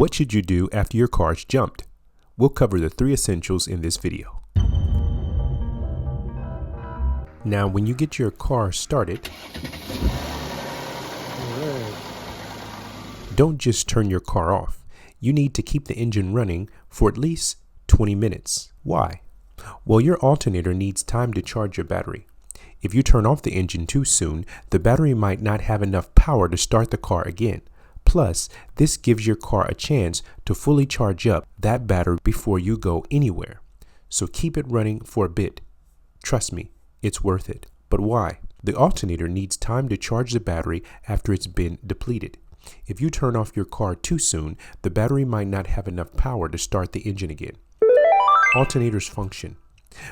What should you do after your car's jumped? We'll cover the 3 essentials in this video. Now, when you get your car started, don't just turn your car off. You need to keep the engine running for at least 20 minutes. Why? Well, your alternator needs time to charge your battery. If you turn off the engine too soon, the battery might not have enough power to start the car again. Plus, this gives your car a chance to fully charge up that battery before you go anywhere. So keep it running for a bit. Trust me, it's worth it. But why? The alternator needs time to charge the battery after it's been depleted. If you turn off your car too soon, the battery might not have enough power to start the engine again. Alternator's function.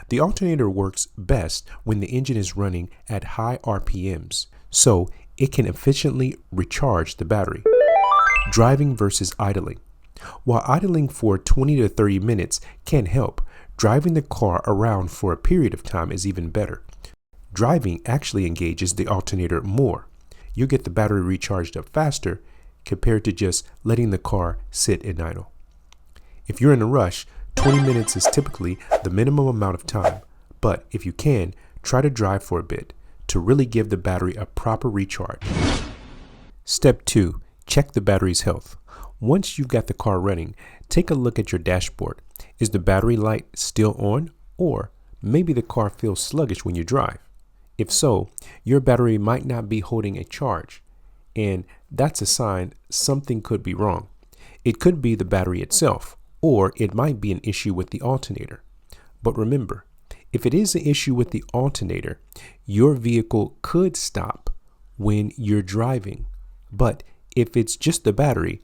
The alternator works best when the engine is running at high RPMs, so it can efficiently recharge the battery. Driving versus idling. While idling for 20 to 30 minutes can help, driving the car around for a period of time is even better. Driving actually engages the alternator more. You get the battery recharged up faster compared to just letting the car sit and idle. If you're in a rush, 20 minutes is typically the minimum amount of time, but if you can, try to drive for a bit to really give the battery a proper recharge. Step 2. Check the battery's health. Once you've got the car running, take a look at your dashboard. Is the battery light still on? Or maybe the car feels sluggish when you drive. If so, your battery might not be holding a charge, and that's a sign something could be wrong. It could be the battery itself, or it might be an issue with the alternator. But remember, if it is an issue with the alternator, your vehicle could stop when you're driving. But if it's just the battery,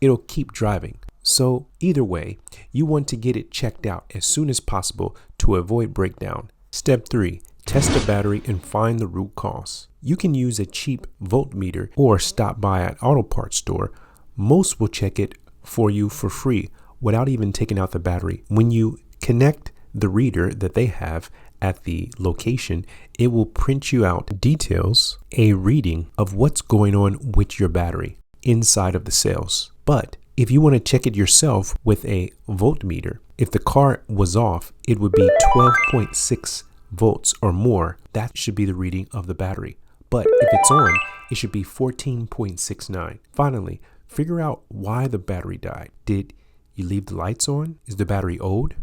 it'll keep driving. So either way, you want to get it checked out as soon as possible to avoid breakdown. Step 3. Test the battery and find the root cause. You can use a cheap voltmeter or stop by an auto parts store. Most will check it for you for free without even taking out the battery. When you connect the reader that they have at the location, it will print you out details, a reading of what's going on with your battery inside of the cells. But if you want to check it yourself with a voltmeter, if the car was off, it would be 12.6 volts or more. That should be the reading of the battery. But if it's on, it should be 14.69. Finally, figure out why the battery died. Did you leave the lights on? Is the battery old?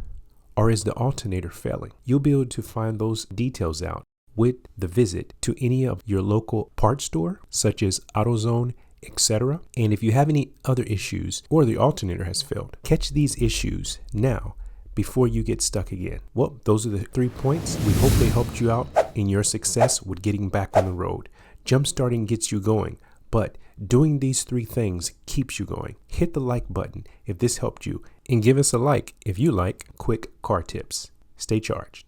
Or is the alternator failing? You'll be able to find those details out with the visit to any of your local parts store, such as AutoZone, etc. And if you have any other issues or the alternator has failed, catch these issues now before you get stuck again. Well, those are the 3 points. We hope they helped you out in your success with getting back on the road. Jump starting gets you going, but doing these 3 things keeps you going. Hit the like button if this helped you, and give us a like if you like quick car tips. Stay charged.